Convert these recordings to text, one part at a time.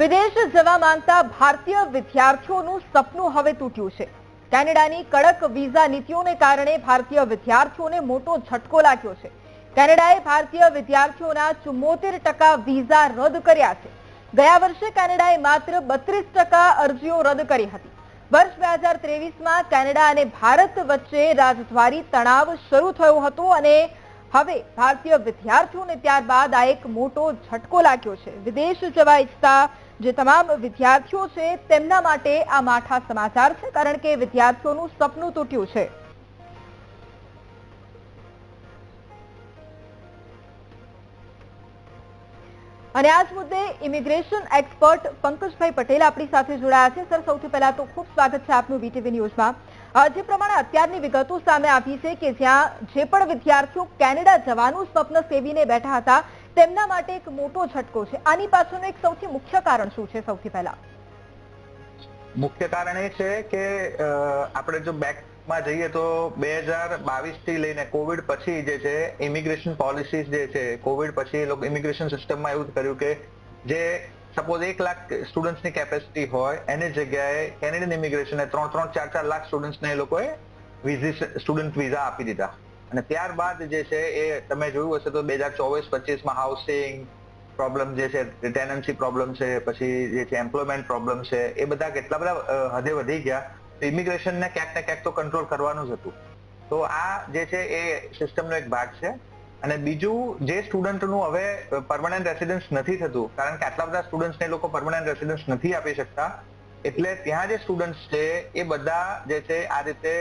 વિદેશ જવા માંગતા ભારતીય વિદ્યાર્થીઓનું સપનું હવે તૂટ્યું છે। કેનેડાની કડક વિઝા નીતિઓને કારણે ભારતીય વિદ્યાર્થીઓને મોટો ઝટકો લાગ્યો છે। કેનેડાએ ભારતીય વિદ્યાર્થીઓના 74% વિઝા રદ કર્યા છે। ગયા વર્ષે કેનેડાએ માત્ર 32% અરજીઓ રદ કરી હતી। વર્ષ 2023માં કેનેડા અને ભારત વચ્ચે રાજદ્વારી તણાવ શરૂ થયો હતો અને હવે ભારતીય વિદ્યાર્થીઓને ત્યારબાદ આ એક મોટો ઝટકો લાગ્યો છે। વિદેશ જવા ઈચ્છતા જે તમામ વિદ્યાર્થીઓ છે તેમના માટે આ માઠા સમાચાર છે, કારણ કે વિદ્યાર્થીઓનું સપનું તૂટ્યું છે। અને આ જ મુદ્દે ઇમિગ્રેશન એક્સપર્ટ પંકજભાઈ પટેલ આપણી સાથે જોડાયા છે। સર, સૌથી પહેલા તો ખૂબ સ્વાગત છે આપનું વીટીવી ન્યૂઝમાં। જે પ્રમાણે અત્યારની વિગતો સામે આવી છે કે જ્યાં જે પણ વિદ્યાર્થીઓ કેનેડા જવાનું સ્વપ્ન સેવીને બેઠા હતા તેમના માટે એક મોટો ઝટકો છે। આની પાછળનું એક સૌથી મુખ્ય કારણ શું છે? સૌથી પહેલા મુખ્ય કારણ એ છે કે આપણે જો બેકમાં જઈએ તો 2022 થી લઈને કોવિડ પછી જે છે ઇમિગ્રેશન પોલિસીઝ જે છે, કોવિડ પછી એ લોકો ઇમિગ્રેશન સિસ્ટમમાં એવું કર્યું કે જે સપોઝ 1 લાખ સ્ટુડન્ટ્સની કેપેસિટી હોય એની જગ્યાએ કેનેડિયન ઇમિગ્રેશને 3-4 લાખ સ્ટુડન્ટ્સને એ લોકોએ સ્ટુડન્ટ વિઝા આપી દીધા। અને ત્યારબાદ જે છે એ તમે જોયું હશે તો 2024-25માં હાઉસિંગ પ્રોબ્લેમ જે છે, ટેનન્સી પ્રોબ્લેમ છે, પછી જે છે એમ્પ્લોયમેન્ટ પ્રોબ્લેમ છે, એ બધા કેટલા બધા હદે વધી ગયા। ઇમિગ્રેશનને ક્યાંક ને ક્યાંક તો કંટ્રોલ કરવાનું જ હતું। તો આ જે છે એ સિસ્ટમનો એક ભાગ છે। અને બીજું, જે સ્ટુડન્ટનું હવે પરમનન્ટ રેસિડન્સ નથી થતું, કારણ કે આટલા બધા સ્ટુડન્ટ્સને લોકો પરમનન્ટ રેસિડન્સ નથી આપી શકતા, એટલે ત્યાં જે સ્ટુડન્ટ્સ છે એ બધા જે છે આ રીતે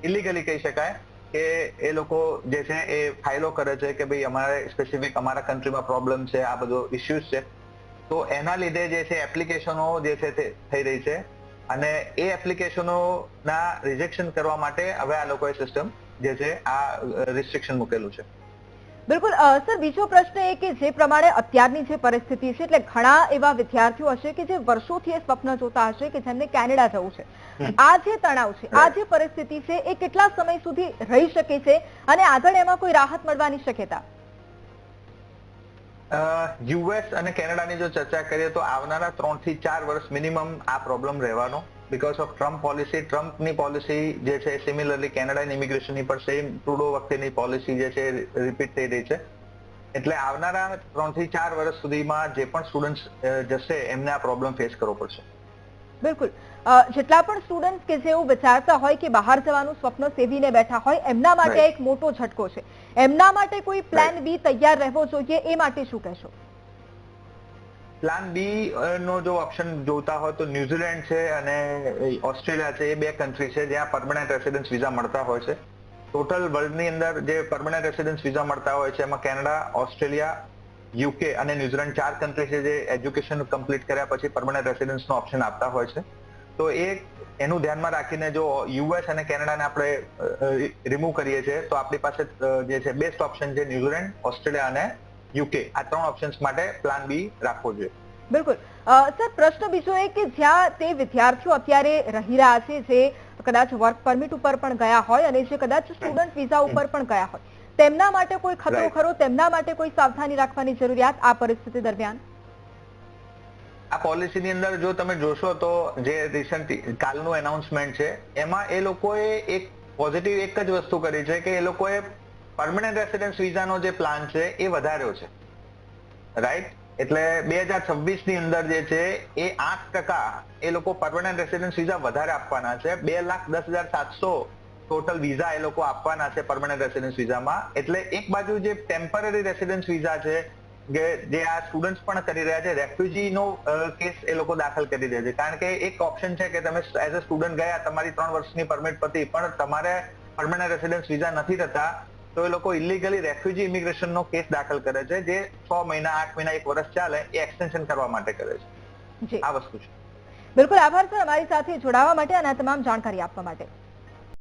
ઇલીગલી કહી શકાય કે એ લોકો જે છે એ ફાઇલો કરે છે કે ભાઈ અમારે સ્પેસિફિક અમારા કન્ટ્રીમાં પ્રોબ્લેમ છે, આ બધો ઇસ્યુઝ છે। તો એના લીધે જે છે એપ્લિકેશનો જે છે તે થઈ રહી છે અને એ એપ્લિકેશનોના રિજેક્શન કરવા માટે હવે આ લોકોએ સિસ્ટમ જે છે આ રિસ્ટ્રિક્શન મૂકેલું છે। બિલકુલ સર, બીજો પ્રશ્ન એ કે જે પ્રમાણે અત્યારની જે પરિસ્થિતિ છે એટલે ઘણા એવા વિદ્યાર્થીઓ હશે કે જે વર્ષોથી એ સ્વપ્ન જોતા હશે કે જેમને કેનેડા જવું છે। આ જે તણાવ છે, આ જે પરિસ્થિતિ છે એ કેટલા સમય સુધી રહી શકે છે અને આગળ એમાં કોઈ રાહત મળવાની શક્યતા? યુએસ અને કેનેડાની જો ચર્ચા કરીએ તો આવનારા 3 થી 4 વર્ષ મિનિમમ આ પ્રોબ્લેમ રહેવાનો, બીકોઝ ઓફ ટ્રમ્પ પોલિસી। ટ્રમ્પની પોલિસી જે છે સિમિલરલી કેનેડાની ઇમિગ્રેશનની પર સેમ ટ્રુડો વખતેની પોલિસી જે છે રિપીટ થઈ રહી છે। એટલે આવનારા 3 થી 4 વર્ષ સુધીમાં જે પણ સ્ટુડન્ટ્સ જશે એમને આ પ્રોબ્લેમ ફેસ કરવો પડશે। બિલકુલ, જેટલા પણ સ્ટુડન્ટ કે જેઓ વિચારતા હોય કે બહાર જવાનું સ્વપ્ન સેવીને બેઠા હોય એમના માટે એક મોટો ઝટકો છે। એમના માટે કોઈ પ્લાન બી તૈયાર રહેવો જોઈએ, એ માટે શું કહેશો? પ્લાન બી નો જો ઓપ્શન જોતા હોય તો ન્યુઝીલેન્ડ છે અને ઓસ્ટ્રેલિયા છે, એ 2 કન્ટ્રી છે જ્યાં પરમનન્ટ રેસિડન્સ વિઝા મળતા હોય છે। ટોટલ વર્લ્ડની અંદર જે પરમનન્ટ રેસિડન્સ વિઝા મળતા હોય છે એમાં કેનેડા, ઓસ્ટ્રેલિયા, યુકે અને ન્યુઝીલેન્ડ 4 કન્ટ્રી છે જે એજ્યુકેશન કમ્પ્લીટ કર્યા પછી પરમનન્ટ રેસિડન્સનો ઓપ્શન આપતા હોય છે। તો એનું ધ્યાનમાં રાખીને જો યુએસ અને કેનેડાને આપણે રિમૂવ કરીએ છીએ તો આપણી પાસે જે છે બેસ્ટ ઓપ્શન છે ન્યુઝીલેન્ડ, ઓસ્ટ્રેલિયા અને યુકે। આ 3 ઓપ્શન્સ માટે પ્લાન બી રાખવો જોઈએ। બિલકુલ સર, પ્રશ્ન બીજો એ કે જ્યાં તે વિદ્યાર્થીઓ અત્યારે રહી રહ્યા છે જે કદાચ વર્ક પરમિટ ઉપર પણ ગયા હોય અને જે કદાચ સ્ટુડન્ટ વિઝા ઉપર પણ ગયા હોય, તેમના માટે કોઈ ખતરો ખરો? તેમના માટે કોઈ સાવધાની રાખવાની જરૂરિયાત આ પરિસ્થિતિ દરમિયાન? આ પોલિસીની અંદર જો તમે જોશો તો જે રિસન્ટ કાલનું એનાઉન્સમેન્ટ છે એમાં એ લોકોએ એક પોઝિટિવ એક જ વસ્તુ કરી છે કે એ લોકોએ પરમનન્ટ રેસિડન્સ વિઝાનો જે પ્લાન છે એ વધાર્યો છે, રાઈટ? એટલે 2026ની અંદર જે છે એ 8% એ લોકો પરમનન્ટ રેસિડન્સ વિઝા વધારે આપવાના છે। 2,10,700 ટોટલ વિઝા એ લોકો આપવાના છે પરમનન્ટ રેસિડન્સ વિઝામાં। એટલે એક બાજુ જે ટેમ્પરરી રેસિડન્સ વિઝા છે કે જે આ સ્ટુડન્ટ્સ પણ કરી રહ્યા છે, રેફ્યુજીનો કેસ એ લોકો દાખલ કરી રહ્યા છે, કારણ કે એક ઓપ્શન છે કે તમે એઝ અ સ્ટુડન્ટ ગયા, તમારી 3 વર્ષની પરમિટ પતી પણ તમારે પરમનન્ટ રેસિડન્સ વિઝા નથી થતા, તો એ લોકો ઇલીગલી રેફ્યુજી ઇમિગ્રેશનનો કેસ દાખલ કરે છે, જે 6 મહિના, 8 મહિના, 1 વર્ષ ચાલે એ એક્સટેન્શન કરવા માટે કરે છે। આ વસ્તુ છે। બિલકુલ, આભાર સર અમારી સાથે જોડાવા માટે અને આ તમામ જાણકારી આપવા માટે।